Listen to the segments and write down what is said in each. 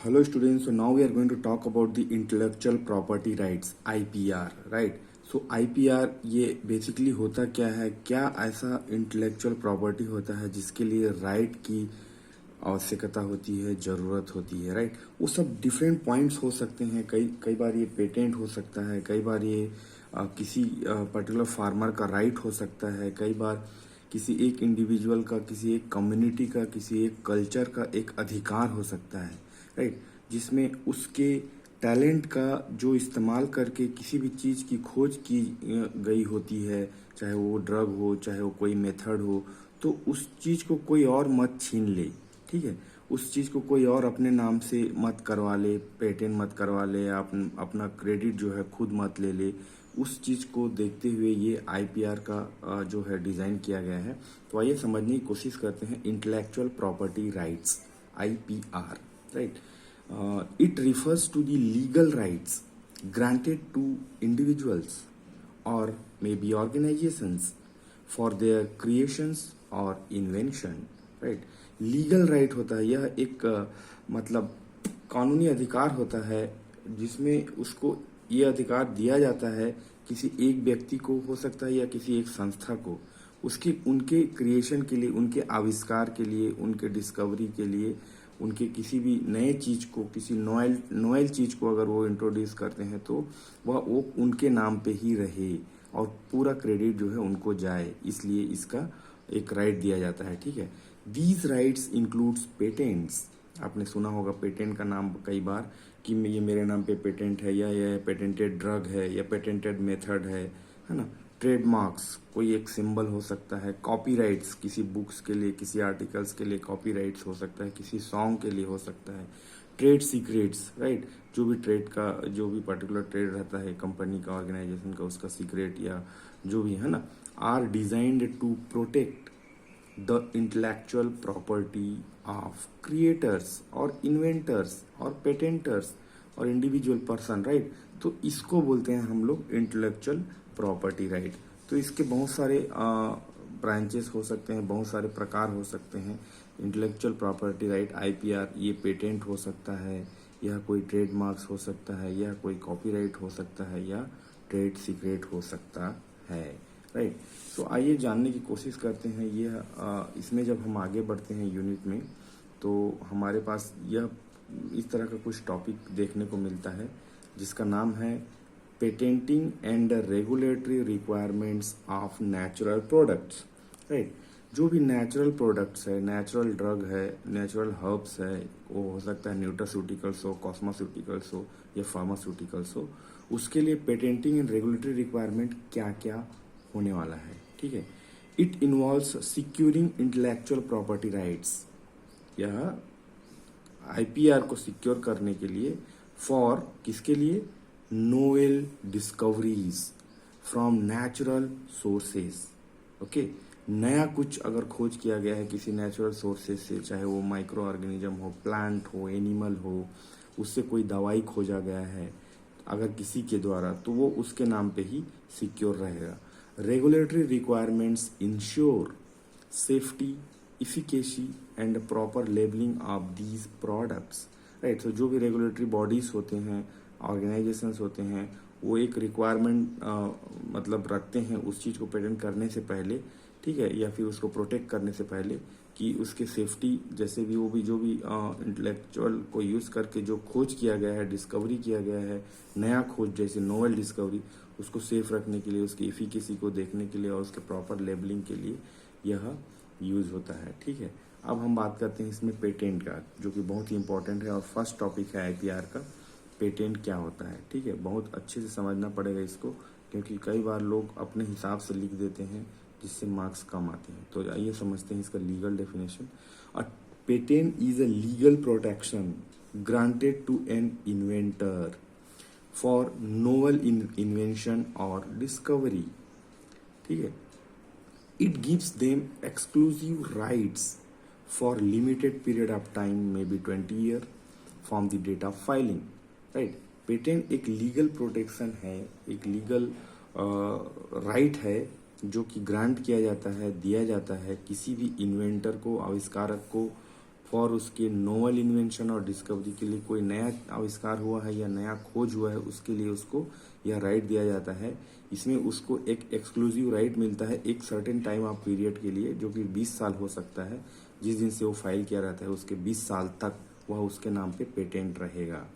Hello students, so now we are going to talk about the intellectual property rights IPR, right? So IPR ये basically होता क्या है, क्या ऐसा intellectual property होता है जिसके लिए राइट की आवश्यकता होती है, ज़रूरत होती है, राइट? वो सब डिफरेंट पॉइंट्स हो सकते हैं। कई कई बार ये पेटेंट हो सकता है, कई बार ये किसी पर्टिकुलर फार्मर का राइट हो सकता है, कई बार किसी एक इंडिविजुअल का, किसी एक कम्युनिटी का, किसी एक कल्चर का एक अधिकार हो सकता है, राइट? जिसमें उसके टैलेंट का जो इस्तेमाल करके किसी भी चीज़ की खोज की गई होती है, चाहे वो ड्रग हो, चाहे वो कोई मेथड हो, तो उस चीज़ को कोई और मत छीन ले, ठीक है? उस चीज़ को कोई और अपने नाम से मत करवा ले, पेटेंट मत करवा ले, अपना क्रेडिट जो है खुद मत ले ले। उस चीज़ को देखते हुए ये आईपीआर का जो है डिज़ाइन किया गया है। तो आइए समझने की कोशिश करते हैं intellectual property rights, IPR, right? It refers to the legal rights granted to individuals or maybe organizations for their creations or invention, right? Legal right होता है, यह एक मतलब कानूनी अधिकार होता है जिसमें उसको ये अधिकार दिया जाता है किसी एक व्यक्ति को, हो सकता है, या किसी एक संस्था को, उसकी उनके क्रिएशन के लिए, उनके आविष्कार के लिए, उनके डिस्कवरी के लिए, उनके किसी भी नए चीज़ को, किसी नोएल चीज़ को अगर वो इंट्रोड्यूस करते हैं तो वह वो उनके नाम पे ही रहे और पूरा क्रेडिट जो है उनको जाए, इसलिए इसका एक राइट दिया जाता है, ठीक है? These rights includes patents. आपने सुना होगा पेटेंट का नाम कई बार कि ये मेरे नाम पे पेटेंट है, या ये पेटेंटेड ड्रग है, या पेटेंटेड मेथड है ना? ट्रेडमार्क्स, कोई एक सिंबल हो सकता है। कॉपीराइट्स, किसी बुक्स के लिए, किसी आर्टिकल्स के लिए कॉपीराइट्स हो सकता है, किसी सॉन्ग के लिए हो सकता है। Trade secrets, right? जो भी ट्रेड का, जो भी पर्टिकुलर ट्रेड रहता है कंपनी का, ऑर्गेनाइजेशन का, उसका सीक्रेट या जो भी है ना, are designed to protect the intellectual property of creators और इन्वेंटर्स और पेटेंटर्स और इंडिविजुअल पर्सन, राइट? तो इसको बोलते हैं हम लोग इंटेलेक्चुअल प्रॉपर्टी राइट। तो इसके बहुत सारे ब्रांचेस हो सकते हैं, बहुत सारे प्रकार हो सकते हैं। इंटेलेक्चुअल प्रॉपर्टी राइट आईपीआर, ये पेटेंट हो सकता है, यह कोई ट्रेडमार्क्स हो सकता है, यह कोई कॉपीराइट हो सकता है, या ट्रेड सीक्रेट हो सकता है, राइट? तो आइए जानने की कोशिश करते हैं। इसमें जब हम आगे बढ़ते हैं यूनिट में, तो हमारे पास यह इस तरह का कुछ टॉपिक देखने को मिलता है जिसका नाम है patenting and regulatory requirements of natural products, right? जो भी नेचुरल प्रोडक्ट्स है, नेचुरल ड्रग है, नेचुरल हर्ब्स है, वो हो सकता है न्यूट्रास्यूटिकल्स हो, कॉस्मास्यूटिकल्स हो, या फार्मास्यूटिकल्स हो, उसके लिए पेटेंटिंग एंड रेगुलेटरी रिक्वायरमेंट क्या क्या होने वाला है, ठीक है? It involves securing intellectual property rights. यह आईपीआर को सिक्योर करने के लिए, फॉर किसके लिए? Novel discoveries from natural sources, okay? नया कुछ अगर खोज किया गया है किसी नेचुरल सोर्सेस से, चाहे वो माइक्रो ऑर्गेनिज्म हो, प्लांट हो, एनिमल हो, उससे कोई दवाई खोजा गया है अगर किसी के द्वारा, तो वो उसके नाम पे ही सिक्योर रहेगा। Regulatory requirements ensure safety, efficacy and proper labelling of these products, right? तो जो भी रेगुलेटरी बॉडीज होते हैं, ऑर्गेनाइजेशंस होते हैं, वो एक रिक्वायरमेंट मतलब रखते हैं उस चीज़ को पेटेंट करने से पहले, ठीक है, या फिर उसको प्रोटेक्ट करने से पहले, कि उसके सेफ्टी, जैसे भी वो भी जो भी इंटेलेक्चुअल को यूज़ करके जो खोज किया गया है, डिस्कवरी किया गया है, नया खोज जैसे नोवेल डिस्कवरी, उसको सेफ रखने के लिए, उसकी इफिकेसी को देखने के लिए और उसके प्रॉपर लेबलिंग के लिए यह यूज़ होता है, ठीक है? अब हम बात करते हैं इसमें पेटेंट का, जो कि बहुत ही इंपॉर्टेंट है और फर्स्ट टॉपिक है आईपीआर का। पेटेंट क्या होता है, ठीक है? बहुत अच्छे से समझना पड़ेगा इसको, क्योंकि कई बार लोग अपने हिसाब से लिख देते हैं जिससे मार्क्स कम आते हैं। तो आइए समझते हैं इसका legal definition. A patent is a legal protection granted to an inventor for novel invention और डिस्कवरी, ठीक है? It gives them exclusive rights for limited period of time, may be 20 year from the date of filing, right? Patent एक legal protection है, एक legal right है जो कि grant किया जाता है, दिया जाता है किसी भी इन्वेंटर को, आविष्कारक को, फॉर उसके नोवेल इन्वेंशन और डिस्कवरी के लिए कोई नया आविष्कार हुआ है या नया खोज हुआ है उसके लिए उसको यह राइट दिया जाता है। इसमें उसको एक एक्सक्लूसिव राइट मिलता है एक सर्टेन टाइम ऑफ पीरियड के लिए, जो कि 20 साल हो सकता है। जिस दिन से वो फाइल किया रहता है उसके 20 साल तक वह उसके नाम पे पेटेंट रहेगा।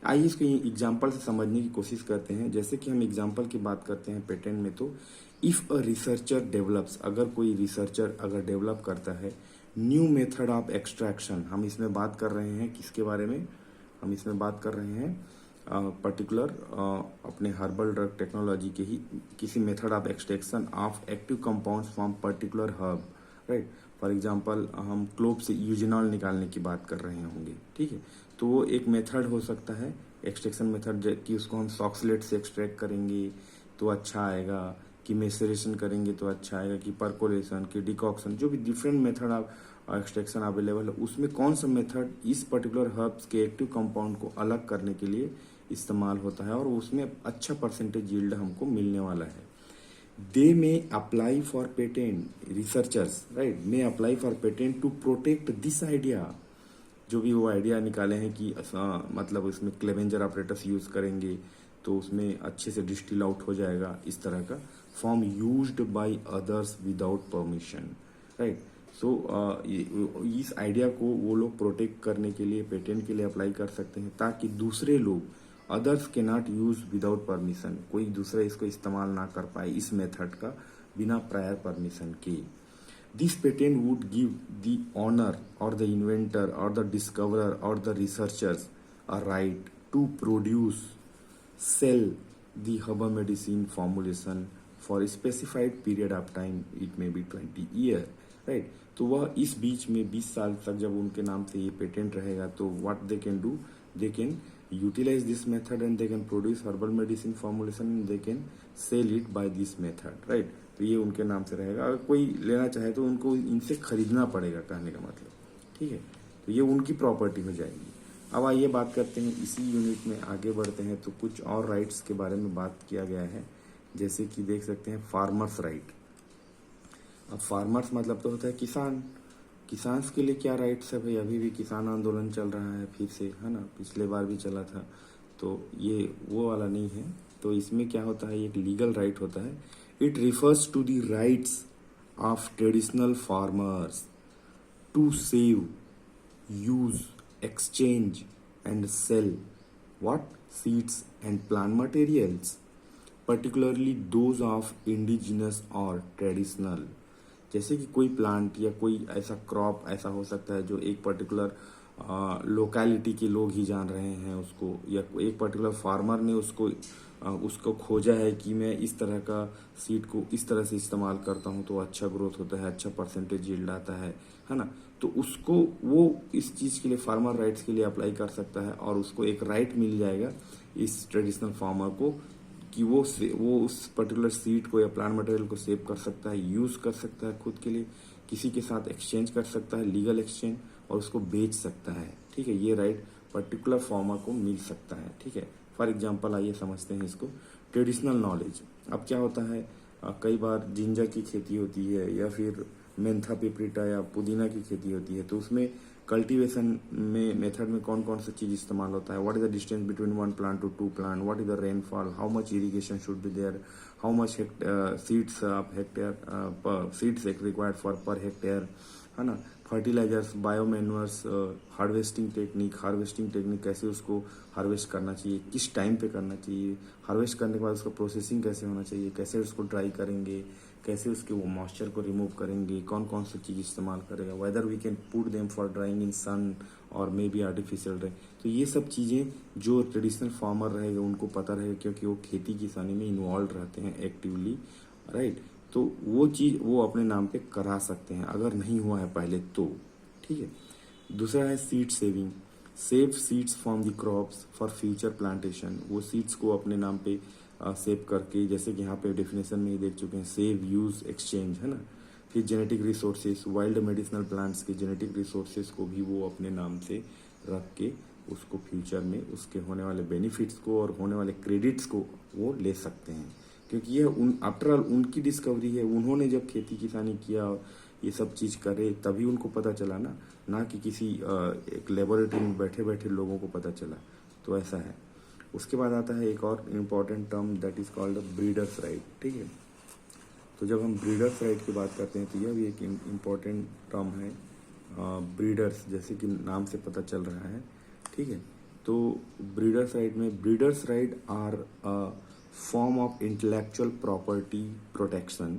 आइए इसको एग्जाम्पल से समझने की कोशिश करते हैं। जैसे कि हम एग्जाम्पल की बात करते हैं पेटेंट में, तो इफ अ रिसर्चर डेवलप्स, अगर कोई रिसर्चर अगर डेवलप करता है न्यू मेथड ऑफ एक्सट्रैक्शन, हम इसमें बात कर रहे हैं किसके बारे में, हम इसमें बात कर रहे हैं पर्टिकुलर अपने हर्बल ड्रग टेक्नोलॉजी के ही किसी method of extraction of active compounds from particular herb, right. For example हम क्लोव से यूजिनॉल निकालने की बात कर रहे होंगे, ठीक है। तो वो एक मेथड हो सकता है एक्सट्रैक्शन मेथड, कि उसको हम सॉक्सलेट से एक्सट्रैक्ट करेंगे तो अच्छा आएगा, कि मेसरेशन करेंगे तो अच्छा आएगा, कि परकोलेशन, कि डिकॉक्शन, जो भी different method of extraction available है उसमें कौन सा मेथड इस पर्टिकुलर हर्ब्स के एक्टिव कंपाउंड को अलग करने के लिए इस्तेमाल होता है और उसमें अच्छा परसेंटेज यील्ड हमको मिलने वाला है। They may apply for patent, researchers right may apply for patent to protect this idea, जो भी वो आइडिया निकाले हैं कि मतलब उसमें क्लेवेंजर ऑपरेटर्स यूज करेंगे तो उसमें अच्छे से डिस्टिल आउट हो जाएगा, इस तरह का form used by others without permission, right. So इस आइडिया को वो लोग प्रोटेक्ट करने के लिए पेटेंट के लिए अप्लाई कर सकते हैं ताकि दूसरे लोग अदर्स के नॉट यूज विदाउट परमिशन, कोई दूसरा इसको इस्तेमाल ना कर पाए इस मेथड का बिना प्रायर परमिशन के। This patent would give the owner or the inventor or the discoverer or the researchers a right to produce, sell the herbal medicine formulation for a specified period of time. It may be 20 year, right? तो वह इस बीच में 20 साल तक जब उनके नाम से ये पेटेंट रहेगा तो what they can do, they can utilize this method and they can produce herbal medicine formulation and they can sell it by this method, right? तो ये उनके नाम से रहेगा। अगर कोई लेना चाहे तो उनको इनसे खरीदना पड़ेगा, कहने का मतलब, ठीक है। तो ये उनकी प्रॉपर्टी हो जाएगी। अब आइए बात करते हैं, इसी यूनिट में आगे बढ़ते हैं तो कुछ और राइट्स के बारे में बात किया गया है। जैसे कि देख सकते हैं फार्मर्स राइट। अब फार्मर्स मतलब तो होता है किसान, किसान के लिए क्या राइट्स है भाई, अभी भी किसान आंदोलन चल रहा है फिर से, है ना, पिछले बार भी चला था, तो ये वो वाला नहीं है। तो इसमें क्या होता है, एक लीगल राइट होता है। It refers to the rights of traditional farmers to save, use, exchange and sell what seeds and plant materials, particularly those of indigenous or traditional। जैसे कि कोई प्लांट या कोई ऐसा क्रॉप ऐसा हो सकता है जो एक पर्टिकुलर लोकेलिटी के लोग ही जान रहे हैं उसको, या एक पर्टिकुलर फार्मर ने उसको खोजा है कि मैं इस तरह का सीड को इस तरह से इस्तेमाल करता हूं तो अच्छा ग्रोथ होता है, अच्छा परसेंटेज यील्ड आता है ना। तो उसको वो इस चीज़ के लिए फार्मर राइट्स के लिए अप्लाई कर सकता है और उसको एक राइट मिल जाएगा इस ट्रेडिशनल फार्मर को कि वो उस पर्टिकुलर सीड को या प्लांट मटेरियल को सेव कर सकता है, यूज़ कर सकता है खुद के लिए, किसी के साथ एक्सचेंज कर सकता है, लीगल एक्सचेंज, और उसको बेच सकता है, ठीक है। ये राइट पर्टिकुलर फार्मर को मिल सकता है, ठीक है। फॉर एग्जांपल आइए समझते हैं इसको। ट्रेडिशनल नॉलेज, अब क्या होता है, कई बार जिंजर की खेती होती है या फिर मेंथा पिपरिटा या पुदीना की खेती होती है, तो उसमें कल्टीवेशन में मेथड में कौन कौन सा चीज इस्तेमाल होता है, what is the distance between one plant to two plant, what is the rainfall, how much irrigation should be there, how much seeds hectare seeds required for per hectare, है ना। फर्टिलाइजर्स, बायोमैन्योर्स, हार्वेस्टिंग टेक्निक कैसे उसको harvest करना चाहिए, किस time पे करना चाहिए, हार्वेस्ट करने के बाद उसका प्रोसेसिंग कैसे होना चाहिए, कैसे उसको ड्राई करेंगे, कैसे उसके वो मॉइस्चर को रिमूव करेंगे, कौन कौन सी चीज़ इस्तेमाल करेगा, whether we can put them for drawing in sun और मे बी आर्टिफिशियल ड्राइंग। तो ये सब चीज़ें जो ट्रेडिशनल फार्मर रहेगा उनको पता रहेगा क्योंकि वो खेती किसानी में इन्वॉल्व रहते हैं एक्टिवली, राइट। तो वो चीज़ वो अपने नाम पे करा सकते हैं अगर नहीं हुआ है पहले तो, ठीक है। दूसरा है seed saving, save seeds from the crops for future plantation, वो सीड्स को अपने नाम पे सेव करके, जैसे कि यहाँ पे डेफिनेशन में ही देख चुके हैं, सेव, यूज, एक्सचेंज, है ना। फिर genetic resources, wild medicinal plants के जेनेटिक रिसोर्सेज को भी वो अपने नाम से रख के उसको फ्यूचर में उसके होने वाले बेनिफिट्स को और होने वाले क्रेडिट्स को वो ले सकते हैं, क्योंकि ये आफ्टर ऑल उनकी डिस्कवरी है। उन्होंने जब खेती किसानी किया ये सब चीज़ करे तभी उनको पता चला ना कि किसी एक लेबोरेटरी में बैठे बैठे लोगों को पता चला। तो ऐसा है। उसके बाद आता है एक और important term that is called breeders right. ठीक है, तो जब हम ब्रीडर्स राइट की बात करते हैं तो यह भी एक इम्पॉर्टेंट टर्म है। ब्रीडर्स जैसे कि नाम से पता चल रहा है। ठीक है, तो ब्रीडर्स राइट में breeders right are a form of intellectual property protection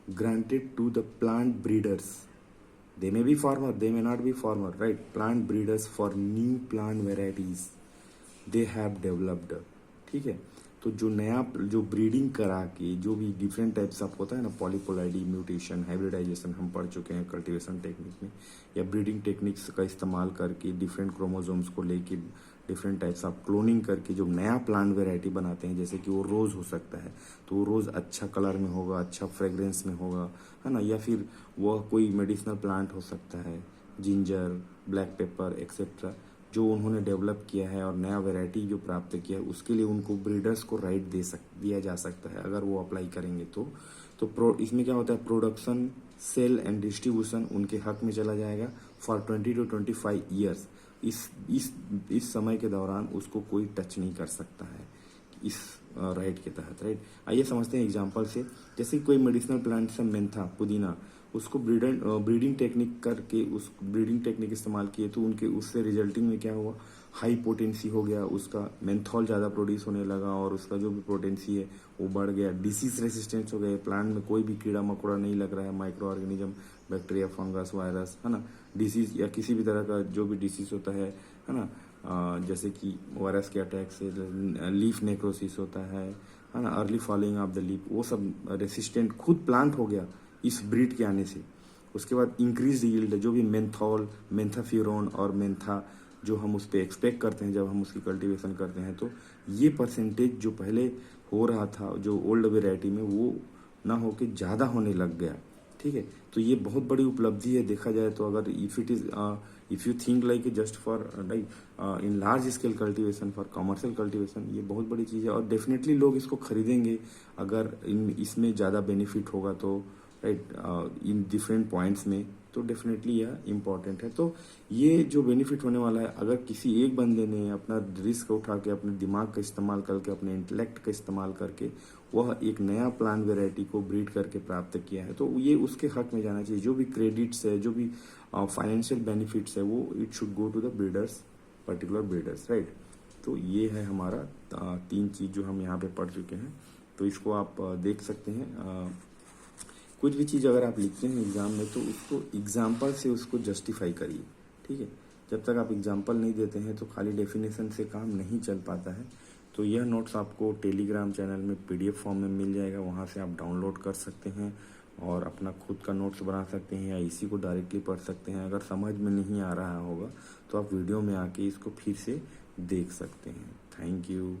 granted to the plant breeders. They may be farmer, they may not be farmer, right? Plant breeders for new plant varieties they have developed. ठीक है, तो जो नया जो breeding करा के जो भी डिफरेंट टाइप्स ऑफ होता है ना, पॉलीपोलाइडी, म्यूटेशन, हाइब्रिडाइजेशन हम पढ़ चुके हैं कल्टीवेशन टेक्निक में, या ब्रीडिंग टेक्निक्स का इस्तेमाल करके डिफरेंट क्रोमोसोम्स को लेके डिफरेंट टाइप्स ऑफ क्लोनिंग करके जो नया प्लांट वेराइटी बनाते हैं, जैसे कि वो रोज़ हो सकता है तो वो रोज़ अच्छा कलर में होगा, अच्छा फ्रेग्रेंस में होगा, है ना, या फिर वह कोई मेडिसिनल प्लांट हो सकता है, जिंजर, ब्लैक पेपर एक्सेट्रा, जो उन्होंने डेवलप किया है और नया वैरायटी जो प्राप्त किया है, उसके लिए उनको ब्रीडर्स को राइट दिया जा सकता है अगर वो अप्लाई करेंगे तो इसमें क्या होता है, प्रोडक्शन, सेल एंड डिस्ट्रीब्यूशन उनके हक में चला जाएगा फॉर 20 to 25 ईयर्स। इस समय के दौरान उसको कोई टच नहीं कर सकता है इस राइट के तहत। राइट, आइए समझते हैं एग्जांपल से। जैसे कोई मेडिसिनल प्लांट से मेंथा, पुदीना, उसको ब्रीडिंग टेक्निक करके उस ब्रीडिंग टेक्निक इस्तेमाल किए तो उनके उससे रिजल्टिंग में क्या हुआ, हाई पोटेंसी हो गया, उसका मेंथॉल ज़्यादा प्रोड्यूस होने लगा और उसका जो भी पोटेंसी है वो बढ़ गया, डिसीज रेसिस्टेंस हो गया, प्लांट में कोई भी कीड़ा मकोड़ा नहीं लग रहा है, micro organism, bacteria, fungus, virus, है ना, डिसीज या किसी भी तरह का जो भी डिसीज होता है ना, जैसे कि वायरस के अटैक से लीफ नेक्रोसिस होता है ना, early falling of the leaf, वो सब रेसिस्टेंट खुद प्लांट हो गया इस ब्रीड के आने से। उसके बाद इंक्रीज यील्ड, जो भी मेंथॉल, मेंथाफ्यूरोन और मेंथा जो हम उस पर एक्सपेक्ट करते हैं जब हम उसकी कल्टीवेशन करते हैं, तो ये परसेंटेज जो पहले हो रहा था जो ओल्ड वेराइटी में, वो ना होके ज़्यादा होने लग गया। ठीक है, तो ये बहुत बड़ी उपलब्धि है देखा जाए तो। अगर if you think like just for like in large scale cultivation, for commercial cultivation, ये बहुत बड़ी चीज़ है और डेफिनेटली लोग इसको खरीदेंगे अगर इसमें ज़्यादा बेनिफिट होगा तो, राइट, इन डिफरेंट पॉइंट्स में, तो डेफिनेटली यह इम्पॉर्टेंट है। तो ये जो बेनिफिट होने वाला है, अगर किसी एक बंदे ने अपना रिस्क उठा के, अपने दिमाग का इस्तेमाल करके, अपने इंटेलेक्ट का इस्तेमाल करके वह एक नया प्लांट वेराइटी को ब्रीड करके प्राप्त किया है, तो ये उसके हक में जाना चाहिए। जो भी क्रेडिट्स है, जो भी फाइनेंशियल बेनिफिट्स है, वो it should go to the breeders, particular breeders, right. तो ये है हमारा 3 चीज़ जो हम यहाँ पे पढ़ चुके हैं। तो इसको आप देख सकते हैं। कुछ भी चीज़ अगर आप लिखते हैं एग्ज़ाम में तो उसको एग्जाम्पल से उसको जस्टिफाई करिए। ठीक है, जब तक आप एग्जाम्पल नहीं देते हैं तो खाली डेफिनेशन से काम नहीं चल पाता है। तो यह नोट्स आपको टेलीग्राम चैनल में PDF फॉर्म में मिल जाएगा, वहाँ से आप डाउनलोड कर सकते हैं और अपना खुद का नोट्स बना सकते हैं या इसी को डायरेक्टली पढ़ सकते हैं। अगर समझ में नहीं आ रहा होगा तो आप वीडियो में आके इसको फिर से देख सकते हैं। Thank you.